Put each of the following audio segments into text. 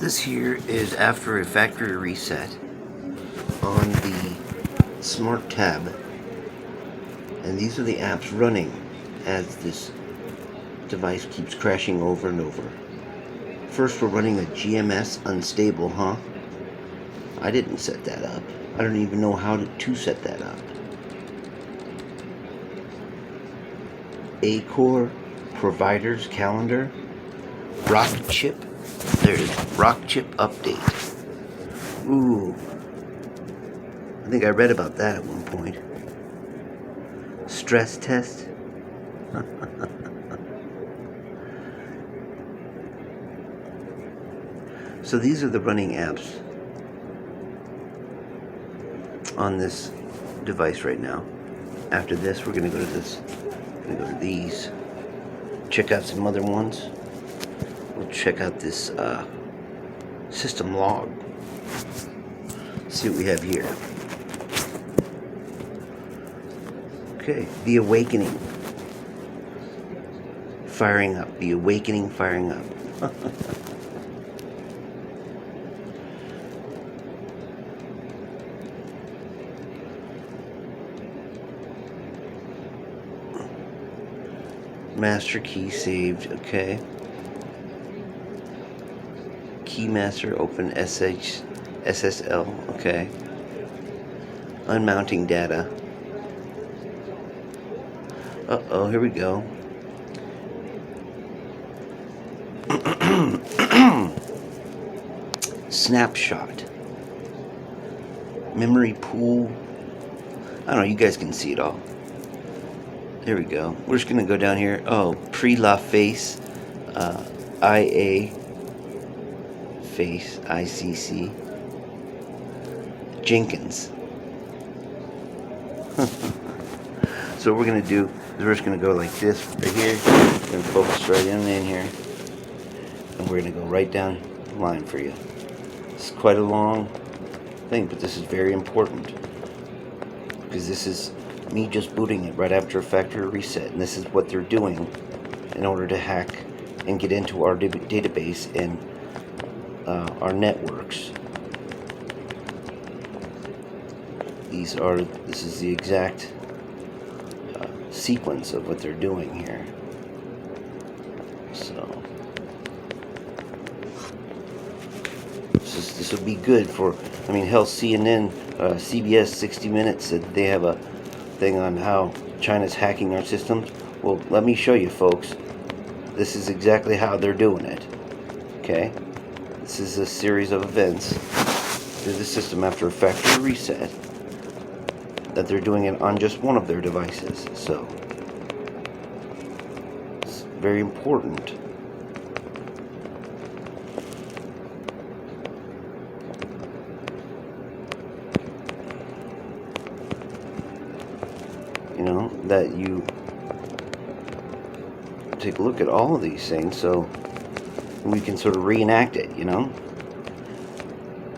This here is after a factory reset on the Smart Tab, and these are the apps running as this device keeps crashing over and over. First, we're running a GMS unstable, huh? I didn't set that up. I don't even know how to set that up. Acore providers calendar, Rockchip. There it is, Rockchip update. Ooh, I think I read about that at one point. Stress test. So these are the running apps on this device right now. After this, we're going to go to this. We're going to go to these. Check out some other ones. We'll check out this system log. See what we have here. Okay, the awakening. Firing up. The awakening firing up. Master key saved, okay. Keymaster open SSL, okay. Unmounting data. Uh-oh, here we go. Snapshot. Memory pool. I don't know, you guys can see it all. There we go. We're just gonna go down here. Oh, pre-la face, IA face, ICC, Jenkins. So what we're gonna do is we're just gonna go like this right here. We're gonna focus right in here, and we're gonna go right down the line for you. It's quite a long thing, but this is very important because this is me just booting it right after a factory reset, and this is what they're doing in order to hack and get into our database and our networks. This is the exact sequence of what they're doing here. So this would be good for, I mean, hell, CNN, CBS 60 Minutes said they have a thing on how China's hacking our systems. Well, let me show you, folks. This is exactly how they're doing it. Okay? This is a series of events through the system after a factory reset that they're doing it on just one of their devices. So it's very important. You know, that you take a look at all of these things so we can sort of reenact it, you know?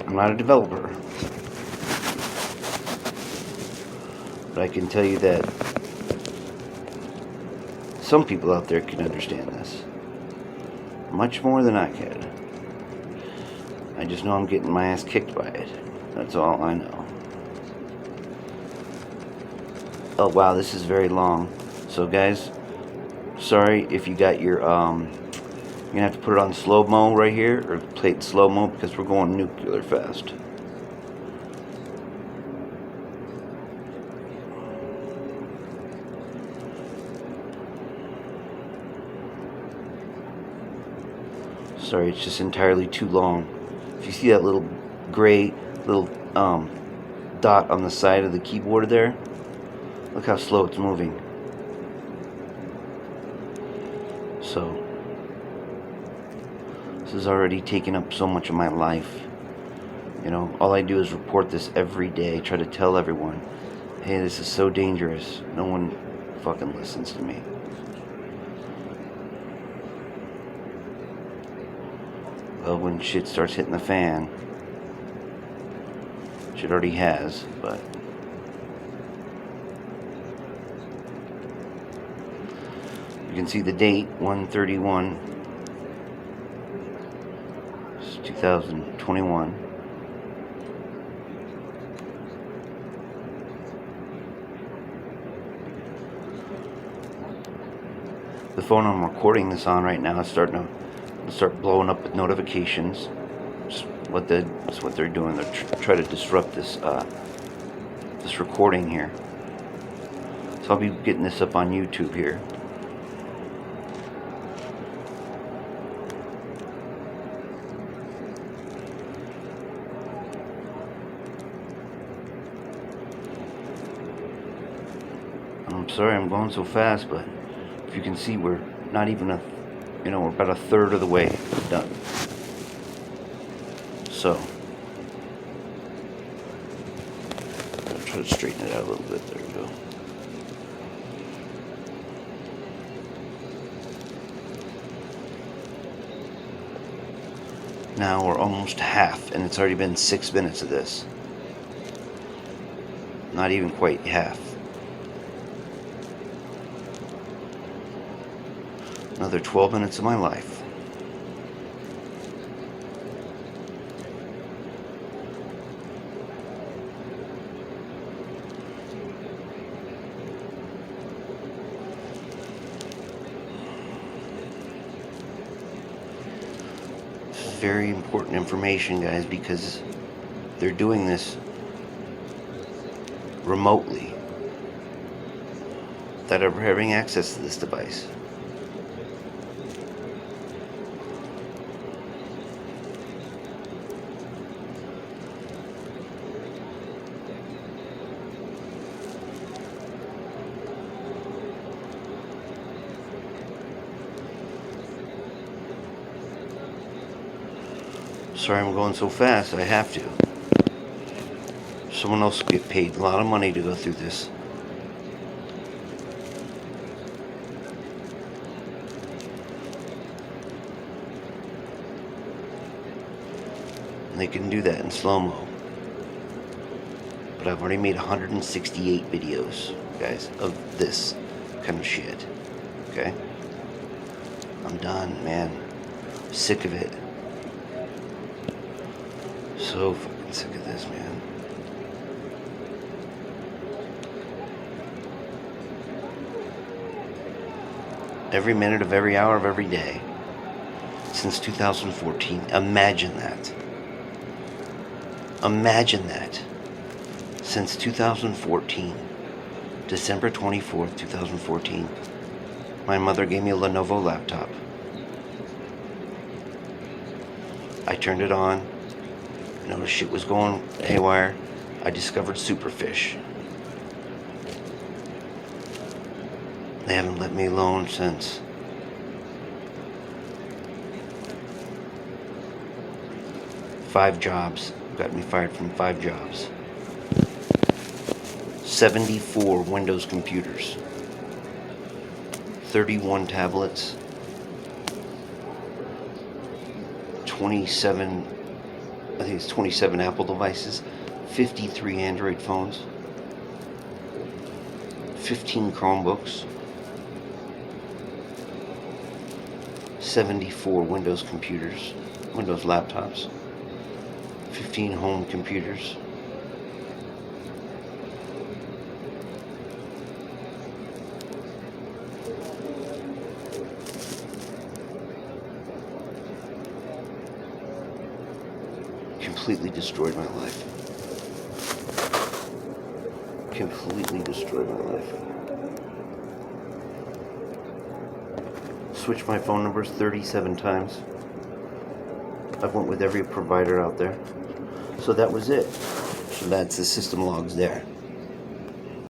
I'm not a developer, but I can tell you that some people out there can understand this much more than I can. I just know I'm getting my ass kicked by it. That's all I know. Oh wow, this is very long. So guys, sorry if you got your you're gonna have to put it on slow-mo right here, or play it slow-mo, because we're going nuclear fast. Sorry, it's just entirely too long. If you see that little gray little dot on the side of the keyboard there, look how slow it's moving. So this has already taken up so much of my life. You know, all I do is report this every day, try to tell everyone, hey, this is so dangerous. No one fucking listens to me. Well, when shit starts hitting the fan, shit already has, but you can see the date, 1/31. It's 2021. The phone I'm recording this on right now is starting to start blowing up with notifications. That's what they're doing. They're trying to disrupt this this recording here. So I'll be getting this up on YouTube here. I'm sorry I'm going so fast, but if you can see, we're not even we're about a third of the way done. So I'll try to straighten it out a little bit. There we go. Now we're almost half, and it's already been 6 minutes of this. Not even quite half. Another 12 minutes of my life. Very important information, guys, because they're doing this remotely that are having access to this device. Sorry I'm going so fast, I have to. Someone else will get paid a lot of money to go through this. And they can do that in slow-mo. But I've already made 168 videos, guys, of this kind of shit. Okay? I'm done, man. I'm sick of it. So fucking sick of this, man. Every minute of every hour of every day since 2014. Imagine that. Imagine that. Since 2014, December 24th, 2014, my mother gave me a Lenovo laptop. I turned it on. Noticed shit was going haywire. I discovered Superfish. They haven't let me alone since. Five jobs. Got me fired from 5 jobs. 74 Windows computers. 31 tablets. 27, I think it's 27 Apple devices. 53 Android phones. 15 Chromebooks. 74 Windows computers. Windows laptops. 15 home computers. Completely destroyed my life. Completely destroyed my life. Switched my phone numbers 37 times. I've went with every provider out there. So that was it. So that's the system logs there.